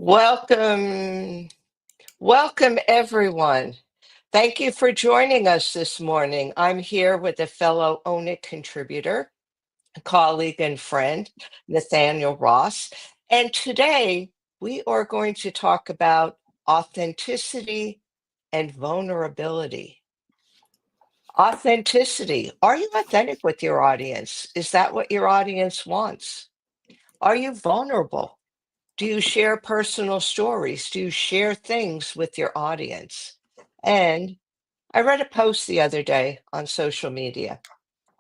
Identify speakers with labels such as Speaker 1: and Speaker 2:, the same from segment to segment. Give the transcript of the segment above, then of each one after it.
Speaker 1: Welcome, welcome everyone. Thank you for joining us this morning. I'm here with a fellow Own It contributor, colleague, and friend, Nathaniel Ross. And today we are going to talk about authenticity and vulnerability. Authenticity. Are you authentic with your audience? Is that what your audience wants? Are you vulnerable? Do you share personal stories? Do you share things with your audience? And I read a post the other day on social media,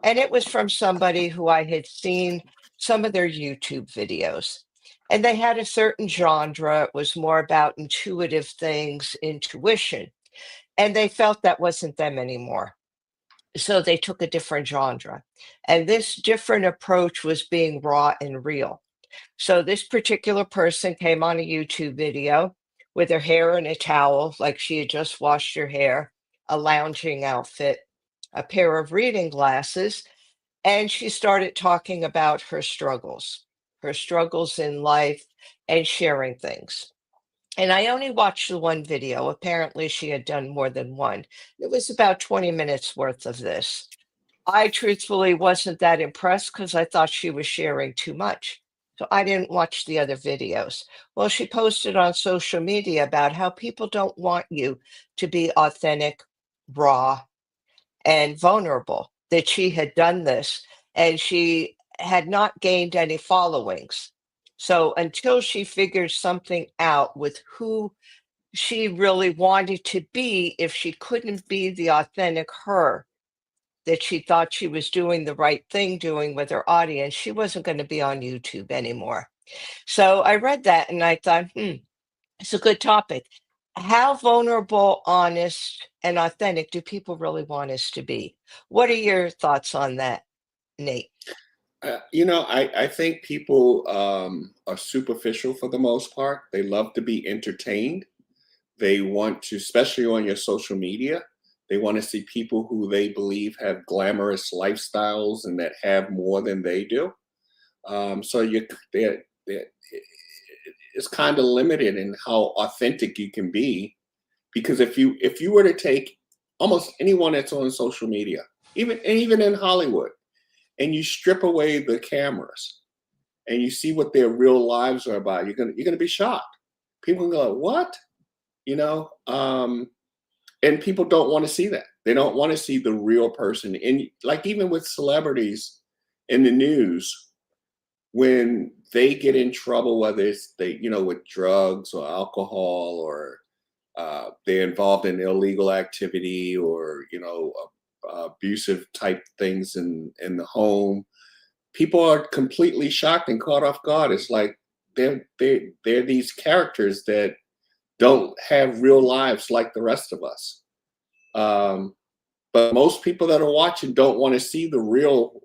Speaker 1: and it was from somebody who I had seen some of their YouTube videos. And they had a certain genre. It was more about intuitive things, intuition. And they felt that wasn't them anymore. So they took a different genre. And this different approach was being raw and real. So this particular person came on a YouTube video with her hair in a towel, like she had just washed her hair, a lounging outfit, a pair of reading glasses, and she started talking about her struggles in life, and sharing things. And I only watched the one video. Apparently, she had done more than one. It was about 20 minutes worth of this. I truthfully wasn't that impressed because I thought she was sharing too much. So I didn't watch the other videos. Well, she posted on social media about how people don't want you to be authentic, raw, and vulnerable, that she had done this and she had not gained any followings. So until she figured something out with who she really wanted to be, if she couldn't be the authentic her, that she thought she was doing the right thing doing with her audience, she wasn't going to be on YouTube anymore. So I read that and I thought, it's a good topic. How vulnerable, honest, and authentic do people really want us to be? What are your thoughts on that, Nate?
Speaker 2: I think people are superficial for the most part. They love to be entertained. They want to, especially on your social media, they want to see people who they believe have glamorous lifestyles and that have more than they do. So it's kind of limited in how authentic you can be, because if you were to take almost anyone that's on social media, even in Hollywood, and you strip away the cameras and you see what their real lives are about, you're gonna be shocked. People can go, "What?" You know, and people don't want to see that. They don't want to see the real person. And like even with celebrities in the news, when they get in trouble, whether it's with drugs or alcohol, or they're involved in illegal activity, or abusive type things in the home, people are completely shocked and caught off guard. It's like they're these characters that don't have real lives like the rest of us. But most people that are watching don't want to see the real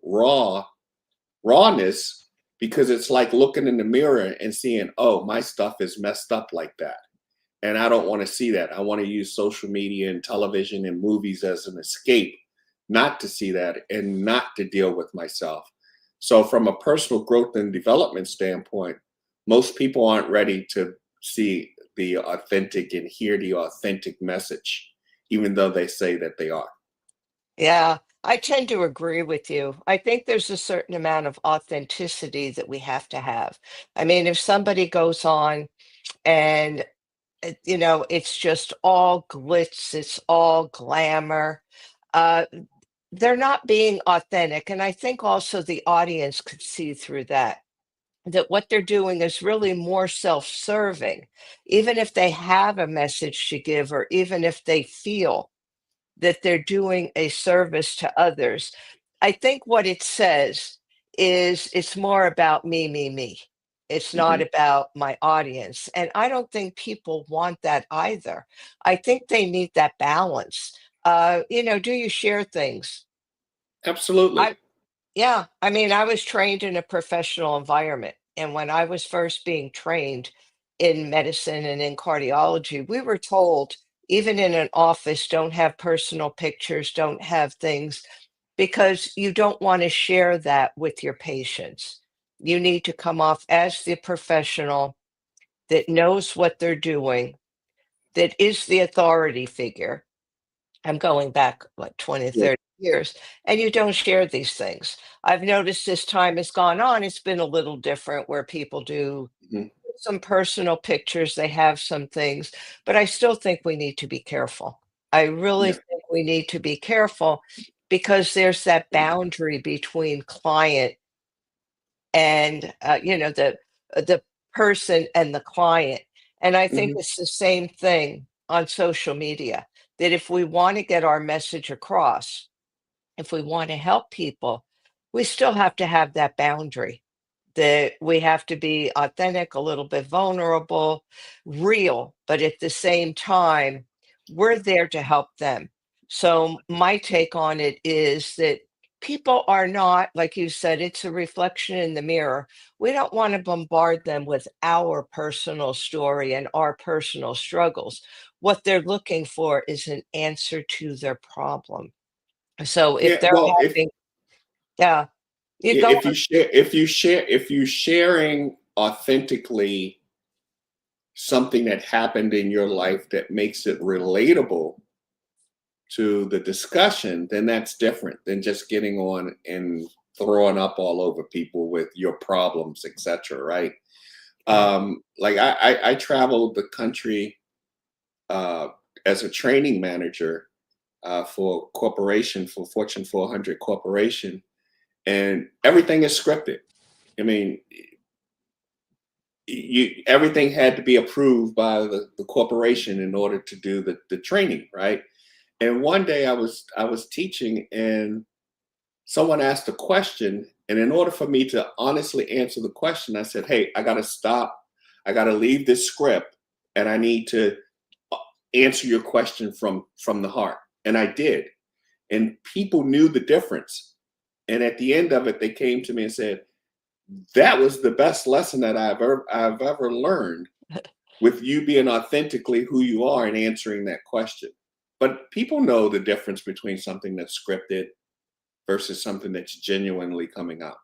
Speaker 2: rawness, because it's like looking in the mirror and seeing, oh, my stuff is messed up like that. And I don't want to see that. I want to use social media and television and movies as an escape, not to see that and not to deal with myself. So, from a personal growth and development standpoint, most people aren't ready to see the authentic and hear the authentic message, even though they say that they are.
Speaker 1: Yeah, I tend to agree with you. I think there's a certain amount of authenticity that we have to have. I mean, if somebody goes on and it's just all glitz, it's all glamour. Uh, they're not being authentic. And I think also the audience could see through that, that what they're doing is really more self-serving, even if they have a message to give, or even if they feel that they're doing a service to others. I think what it says is it's more about me, me, me. It's not
Speaker 2: Mhm.
Speaker 1: about my audience. And I don't think people want that either. I think they need that balance. Do you share things?
Speaker 2: Absolutely.
Speaker 1: I Yeah, I mean, I was trained in a professional environment. And when I was first being trained in medicine and in cardiology, we were told, even in an office, don't have personal pictures, don't have things, because you don't want to share that with your patients. You need to come off as the professional, that knows what they're doing, that is the authority figure. I'm going back like 20,
Speaker 2: Yeah.
Speaker 1: 30 years, and you don't share these things. I've noticed as time has gone on, it's been a little different where people do
Speaker 2: Mhm.
Speaker 1: some personal pictures, they have some things, but I still think we need to be careful. I really
Speaker 2: Yeah.
Speaker 1: think we need to be careful because there's that boundary between client and, the person and the client, and I think
Speaker 2: Mhm.
Speaker 1: it's the same thing on social media, that if we wanna get our message across, if we wanna help people, we still have to have that boundary, that we have to be authentic, a little bit vulnerable, real, but at the same time, we're there to help them. So my take on it is that people are not, like you said, it's a reflection in the mirror. We don't want to bombard them with our personal story and our personal struggles. What they're looking for is an answer to their problem. So if
Speaker 2: Yeah.
Speaker 1: they're
Speaker 2: Well,
Speaker 1: having, yeah, you go
Speaker 2: if
Speaker 1: on.
Speaker 2: you sharing authentically something that happened in your life that makes it relatable to the discussion, then that's different than just getting on and throwing up all over people with your problems, etc. Right?
Speaker 1: Right.
Speaker 2: Like I traveled the country uh, as a training manager for a corporation, for Fortune 400 corporation, and everything is scripted. I mean, everything had to be approved by the corporation in order to do the training, right? And one day I was teaching and someone asked a question, and in order for me to honestly answer the question, I said, "Hey, I got to stop. I got to leave this script, and I need to uh, answer your question from the heart." And I did, and people knew the difference. And at the end of it, they came to me and said, "That was the best lesson that I've ever learned with you being authentically who you are and answering that question." But people know the difference between something that's scripted versus something that's genuinely coming up.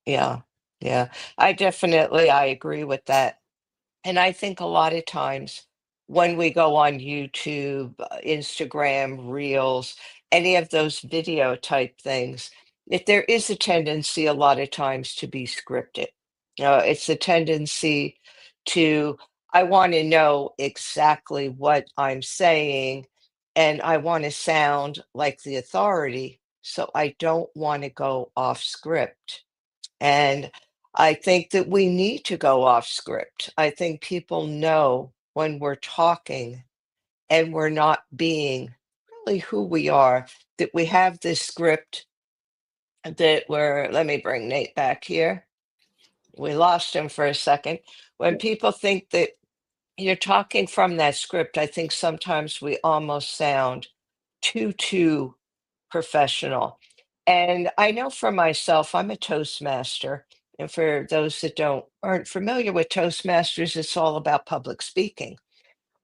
Speaker 1: Yeah. Yeah. I agree with that. And I think a lot of times when we go on YouTube, Instagram, Reels, any of those video type things, if there is a tendency a lot of times to be scripted. It's a tendency to, I want to know exactly what I'm saying, and I want to sound like the authority, so I don't want to go off script. And I think that we need to go off script. I think people know when we're talking and we're not being really who we are, that we have this script that we're, let me bring Nate back here. We lost him for a second. When people think that you're talking from that script, I think sometimes we almost sound too professional. And I know for myself, I'm a Toastmaster. And for those that aren't familiar with Toastmasters, it's all about public speaking.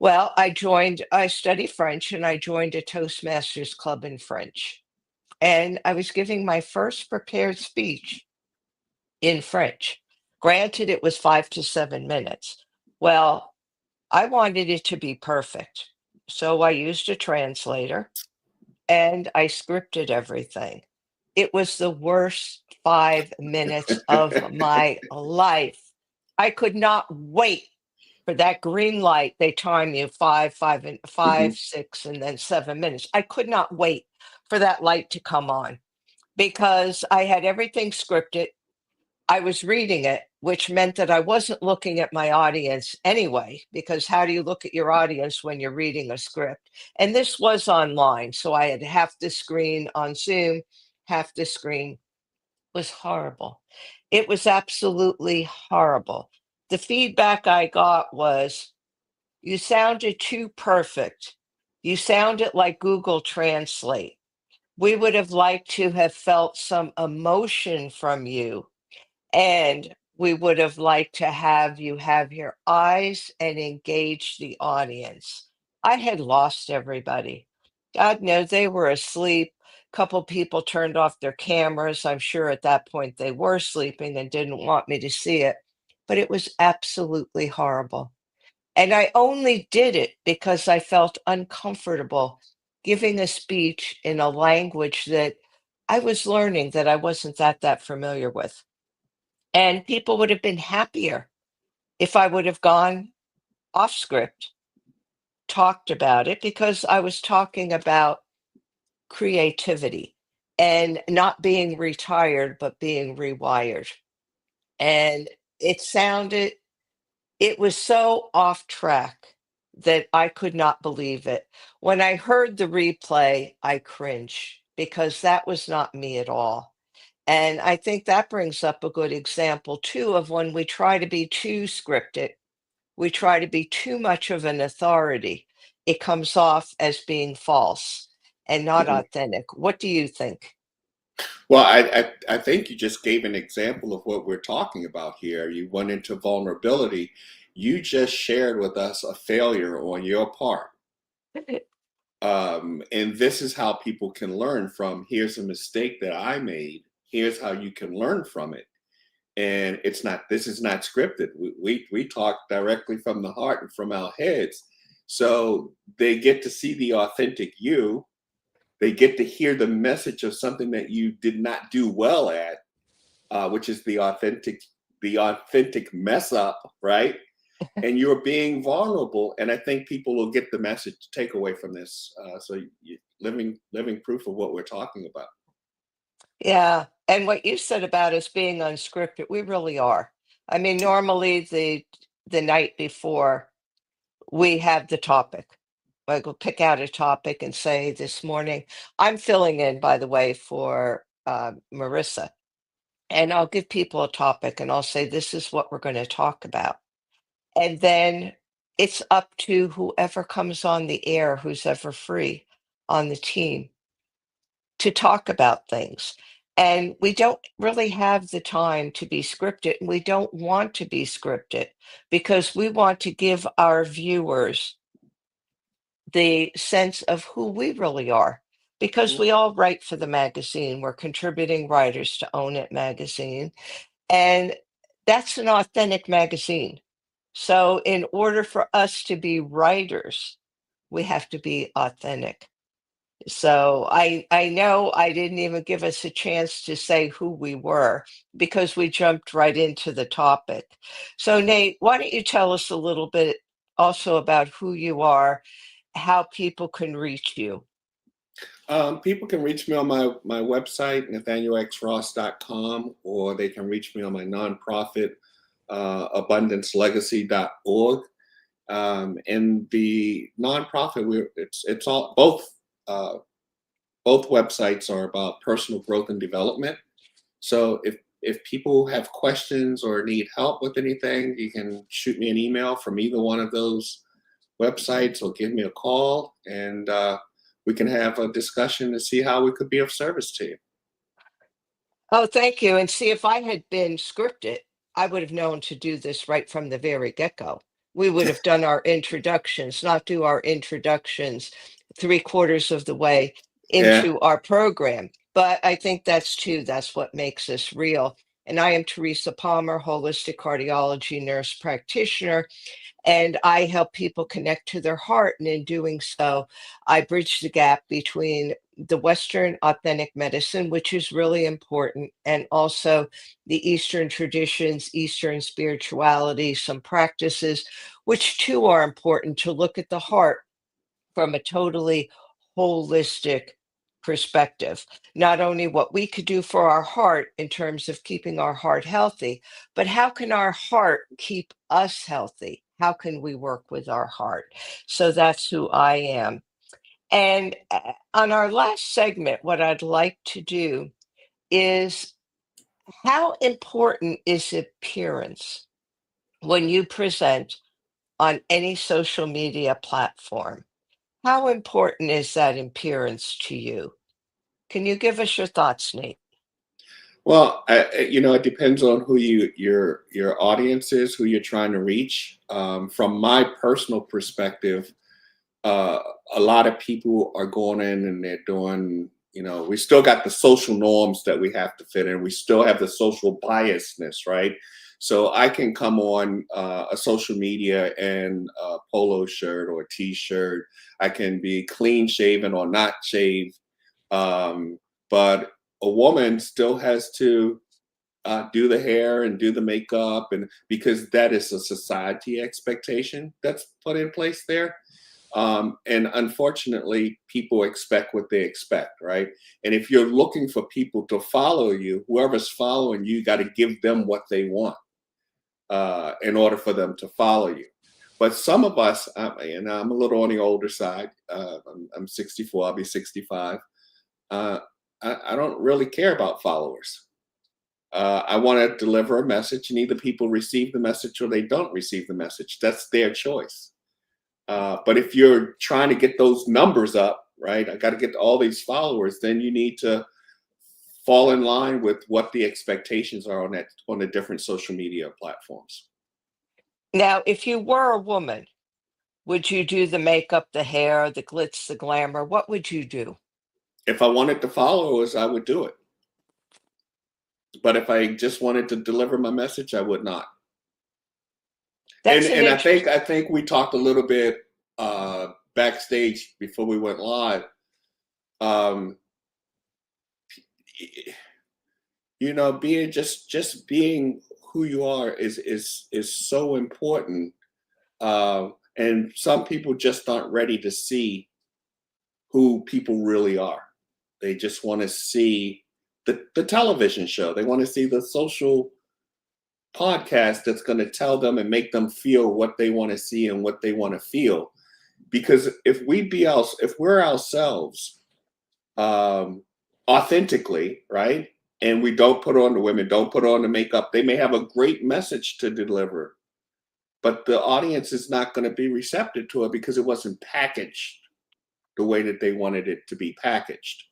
Speaker 1: Well, I study French and I joined a Toastmasters club in French. And I was giving my first prepared speech in French. Granted, it was 5 to 7 minutes. Well, I wanted it to be perfect. So I used a translator and I scripted everything. It was the worst 5 minutes of my life. I could not wait for that green light. They time you 5, 6, and then 7 minutes. I could not wait for that light to come on because I had everything scripted. I was reading it, which meant that I wasn't looking at my audience anyway, because how do you look at your audience when you're reading a script? And this was online. So I had half the screen on Zoom, half the screen was horrible. It was absolutely horrible. The feedback I got was, you sounded too perfect. You sounded like Google Translate. We would have liked to have felt some emotion from you, and we would have liked to have you have your eyes and engage the audience. I had lost everybody. God knows they were asleep. Couple people turned off their cameras. I'm sure at that point they were sleeping and didn't want me to see it. but it was absolutely horrible. And I only did it because I felt uncomfortable giving a speech in a language that I was learning that I wasn't that familiar with. And people would have been happier if I would have gone off script, talked about it, because I was talking about creativity and not being retired, but being rewired. And it sounded it was so off track that I could not believe it. When I heard the replay, I cringed because that was not me at all. And I think that brings up a good example too of when we try to be too scripted, we try to be too much of an authority. It comes off as being false and not
Speaker 2: Mhm.
Speaker 1: authentic. What do you think?
Speaker 2: Well, I think you just gave an example of what we're talking about here. You went into vulnerability. You just shared with us a failure on your part. And this is how people can learn from, here's a mistake that I made. Here's how you can learn from it. And this is not scripted. We talk directly from the heart and from our heads. So they get to see the authentic you. They get to hear the message of something that you did not do well at, which is the authentic mess up, right? And you're being vulnerable. And I think people will get the message to take away from this. Living proof of what we're talking about.
Speaker 1: Yeah, and what you said about us being unscripted, we really are. I mean, normally the night before we have the topic. Like we'll pick out a topic and say this morning, I'm filling in, by the way, for Marissa, and I'll give people a topic and I'll say, this is what we're going to talk about. And then it's up to whoever comes on the air, who's ever free on the team to talk about things. And we don't really have the time to be scripted, and we don't want to be scripted because we want to give our viewers the sense of who we really are. Because we all write for the magazine, we're contributing writers to Own It magazine, and that's an authentic magazine. So, in order for us to be writers, we have to be authentic. So I know I didn't even give us a chance to say who we were because we jumped right into the topic. So Nate, why don't you tell us a little bit also about who you are, how people can reach you?
Speaker 2: People can reach me on my website, nathanielxross.com, or they can reach me on my nonprofit, abundancelegacy.org. And the nonprofit, it's all both websites are about personal growth and development. So if people have questions or need help with anything, you can shoot me an email from either one of those websites or give me a call, and we can have a discussion to see how we could be of service to you.
Speaker 1: Oh, thank you. And see, if I had been scripted, I would have known to do this right from the very get-go. We would have done our introductions, not do our introductions three-quarters of the way
Speaker 2: Yeah.
Speaker 1: into our program. But I think that's what makes us real. And I am Teresa Palmer, holistic cardiology nurse practitioner, and I help people connect to their heart. And in doing so, I bridge the gap between the Western authentic medicine, which is really important, and also the Eastern traditions, Eastern spirituality, some practices, which too are important to look at the heart from a totally holistic perspective. Not only what we could do for our heart in terms of keeping our heart healthy, but how can our heart keep us healthy? How can we work with our heart? So that's who I am. And on our last segment, what I'd like to do is, how important is appearance when you present on any social media platform? How important is that appearance to you? Can you give us your thoughts, Nate?
Speaker 2: Well, it depends on who your audience is, who you're trying to reach. From my personal perspective, uh, a lot of people are going in and they're doing. We still got the social norms that we have to fit in. We still have the social biasness, right? So I can come on a social media in a polo shirt or a t-shirt. I can be clean shaven or not shaved. But a woman still has to do the hair and do the makeup, and because that is a society expectation that's put in place there. And unfortunately, people expect what they expect, right? And if you're looking for people to follow you, whoever's following you, got to give them what they want in order for them to follow you. But some of us, and I'm a little on the older side, I'm 64, I'll be 65. Uh, I don't really care about followers. I want to deliver a message, and either people receive the message or they don't receive the message. That's their choice. But if you're trying to get those numbers up, right? I got to get all these followers. Then you need to fall in line with what the expectations are on the different social media platforms.
Speaker 1: Now, if you were a woman, would you do the makeup, the hair, the glitz, the glamour? What would you do?
Speaker 2: If I wanted the followers, I would do it. But if I just wanted to deliver my message, I would not.
Speaker 1: That's an
Speaker 2: And
Speaker 1: interest.
Speaker 2: I think we talked a little bit backstage before we went live. Um, being just being who you are is so important. And some people just aren't ready to see who people really are. They just want to see the television show. They want to see the social podcast that's going to tell them and make them feel what they want to see and what they want to feel. Because if we're ourselves, authentically, right, and we don't put on the women, don't put on the makeup, they may have a great message to deliver, but the audience is not going to be receptive to it because it wasn't packaged the way that they wanted it to be packaged.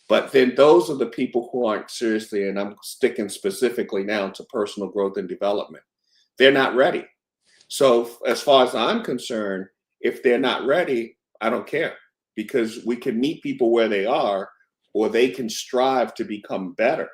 Speaker 2: But then those are the people who aren't seriously, and I'm sticking specifically now to personal growth and development. They're not ready. So as far as I'm concerned, if they're not ready, I don't care, because we can meet people where they are, or they can strive to become better,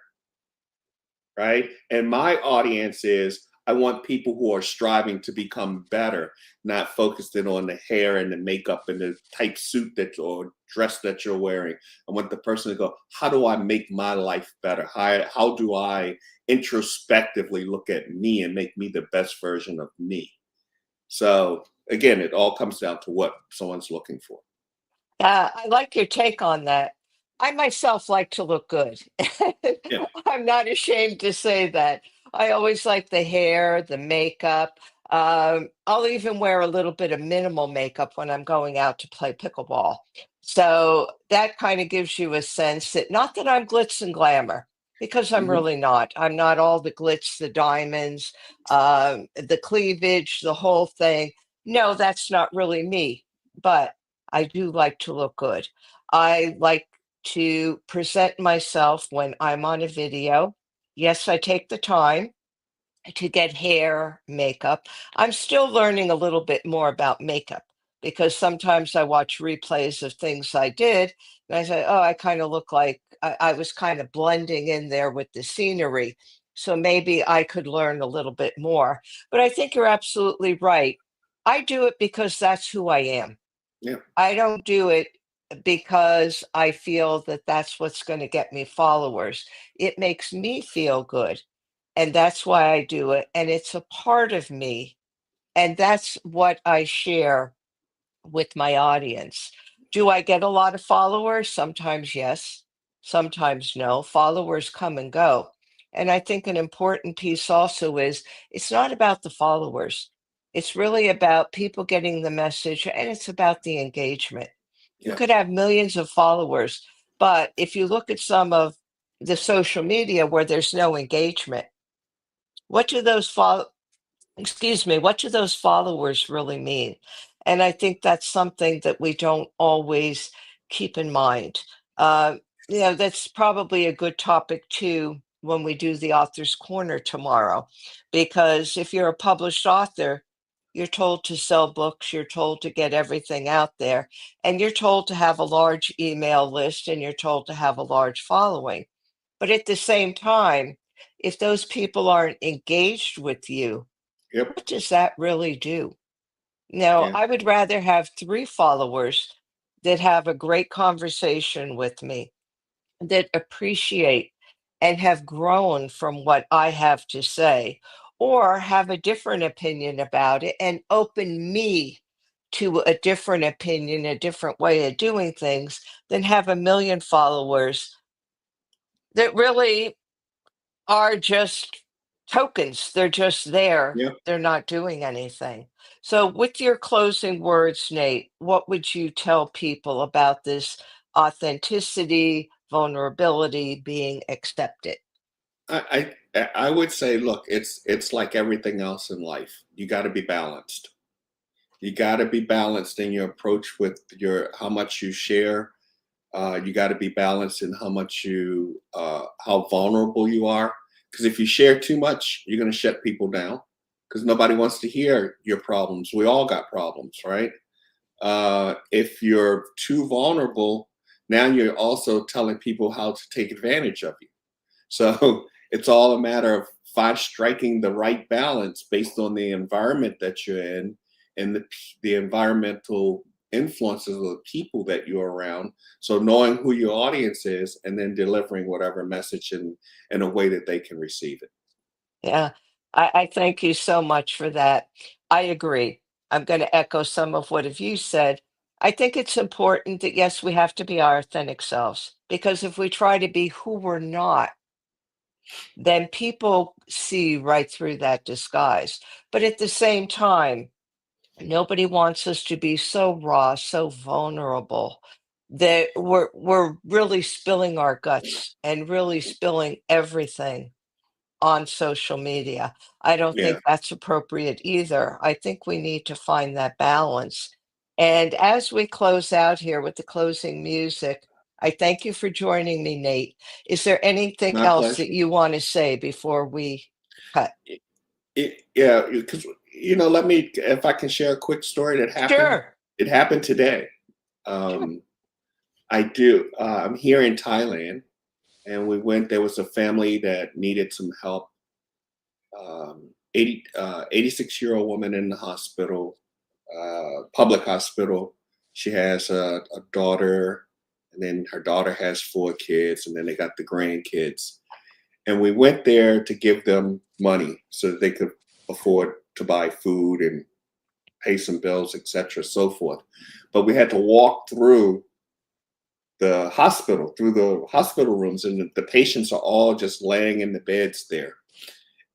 Speaker 2: right? And my audience is, I want people who are striving to become better, not focusing on the hair and the makeup and the type suit or dress that you're wearing. I want the person to go, how do I make my life better? How do I introspectively look at me and make me the best version of me? So again, it all comes down to what someone's looking for.
Speaker 1: I like your take on that. I myself like to look good.
Speaker 2: Yeah.
Speaker 1: I'm not ashamed to say that. I always like the hair, the makeup. I'll even wear a little bit of minimal makeup when I'm going out to play pickleball. So that kind of gives you a sense that, not that I'm glitz and glamour, because I'm
Speaker 2: Hmm.
Speaker 1: really not. I'm not all the glitz, the diamonds, the cleavage, the whole thing. No, that's not really me. But I do like to look good. I like to present myself when I'm on a video. Yes, I take the time to get hair, makeup. I'm still learning a little bit more about makeup, because sometimes I watch replays of things I did and I say, oh, I kind of look like I was kind of blending in there with the scenery. So maybe I could learn a little bit more. But I think you're absolutely right. I do it because that's who I am.
Speaker 2: Yeah.
Speaker 1: I don't do it because I feel that that's what's going to get me followers. It makes me feel good. And that's why I do it. And it's a part of me. And that's what I share with my audience. Do I get a lot of followers? Sometimes yes, sometimes no. Followers come and go. And I think an important piece also is, it's not about the followers. It's really about people getting the message, and it's about the engagement. You
Speaker 2: Yeah.
Speaker 1: could have millions of followers, but if you look at some of the social media where there's no engagement, what do those what do those followers really mean? And I think that's something that we don't always keep in mind. Uh, that's probably a good topic too when we do the author's corner tomorrow, because if you're a published author, you're told to sell books, you're told to get everything out there, and you're told to have a large email list, and you're told to have a large following. But at the same time, if those people aren't engaged with you,
Speaker 2: Yep.
Speaker 1: what does that really do? Now,
Speaker 2: Yeah.
Speaker 1: I would rather have 3 followers that have a great conversation with me, that appreciate and have grown from what I have to say, or have a different opinion about it and open me to a different opinion, a different way of doing things, than have a million followers that really are just tokens. They're just there.
Speaker 2: Yeah.
Speaker 1: They're not doing anything. So, with your closing words, Nate, what would you tell people about this authenticity, vulnerability being accepted?
Speaker 2: I would say, look, it's like everything else in life. You got to be balanced. You got to be balanced in your approach with your how much you share. You got to be balanced in how much how vulnerable you are. Because if you share too much, you're going to shut people down. Because nobody wants to hear your problems. We all got problems, right? If you're too vulnerable, now you're also telling people how to take advantage of you. So it's all a matter of striking the right balance based on the environment that you're in and the environmental influences of the people that you're around. So knowing who your audience is and then delivering whatever message in a way that they can receive it.
Speaker 1: Yeah, I thank you so much for that. I agree. I'm going to echo some of what have you said. I think it's important that, yes, we have to be our authentic selves, because if we try to be who we're not, then people see right through that disguise. But at the same time, nobody wants us to be so raw, so vulnerable that we're really spilling our guts and really spilling everything on social media. I don't
Speaker 2: Yeah,
Speaker 1: think that's appropriate either. I think we need to find that balance. And as we close out here with the closing music, I thank you for joining me, Nate. Is there anything
Speaker 2: my
Speaker 1: else that
Speaker 2: pleasure.
Speaker 1: you want to say before we cut?
Speaker 2: Yeah, because let me if I can share a quick story that happened.
Speaker 1: Sure.
Speaker 2: It happened today.
Speaker 1: Sure.
Speaker 2: Um, I do. I'm here in Thailand, and we went. There was a family that needed some help. 86-year-old woman in the hospital, public hospital. She has a daughter, and then her daughter has 4 kids, and then they got the grandkids. And we went there to give them money so that they could afford to buy food and pay some bills, etc., so forth. But we had to walk through the hospital rooms, and the patients are all just laying in the beds there.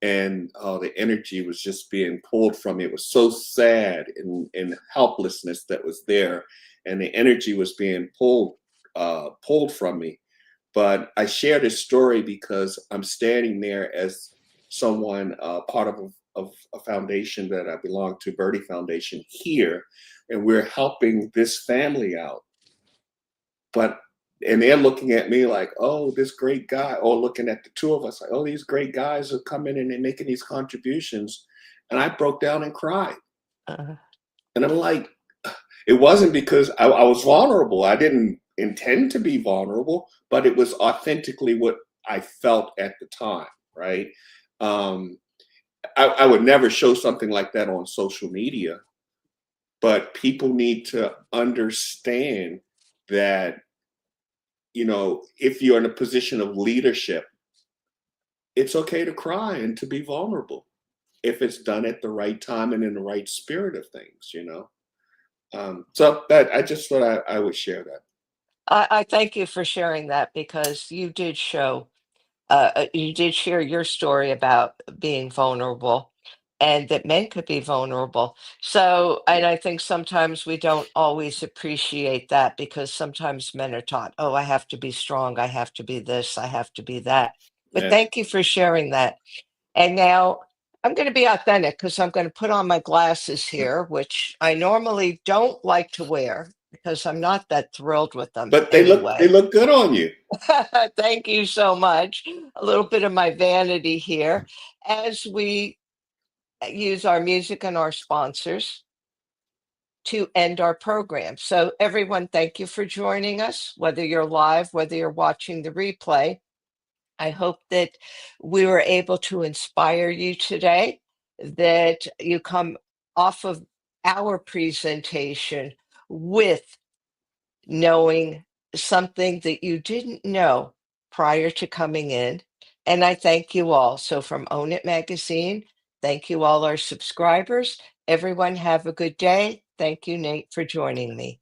Speaker 2: And the energy was just being pulled from me. It was so sad and helplessness that was there, and the energy was being pulled from me. But I share this story because I'm standing there as someone part of a foundation that I belong to, Birdie Foundation here, and we're helping this family out. But and they're looking at me like, oh, this great guy, or looking at the two of us like, oh, these great guys are coming in and making these contributions. And I broke down and cried.
Speaker 1: Uh,
Speaker 2: And I'm like, it wasn't because I was vulnerable. I didn't intend to be vulnerable, but it was authentically what I felt at the time, right? Um, I would never show something like that on social media, but people need to understand that, if you're in a position of leadership, it's okay to cry and to be vulnerable if it's done at the right time and in the right spirit of things. So that I just thought I would share that.
Speaker 1: I thank you for sharing that, because you did share your story about being vulnerable and that men could be vulnerable. So,
Speaker 2: Yeah,
Speaker 1: and I think sometimes we don't always appreciate that, because sometimes men are taught, oh, I have to be strong, I have to be this, I have to be that. But
Speaker 2: yeah.
Speaker 1: thank you for sharing that. And now I'm going to be authentic, because I'm going to put on my glasses here, which I normally don't like to wear because I'm not that thrilled with them
Speaker 2: But they
Speaker 1: anyway.
Speaker 2: look good on you.
Speaker 1: Thank you so much. A little bit of my vanity here as we use our music and our sponsors to end our program. So, everyone, thank you for joining us, whether you're live, whether you're watching the replay. I hope that we were able to inspire you today, that you come off of our presentation with knowing something that you didn't know prior to coming in. And I thank you all. So from Own It Magazine, thank you all our subscribers. Everyone have a good day. Thank you, Nate, for joining me.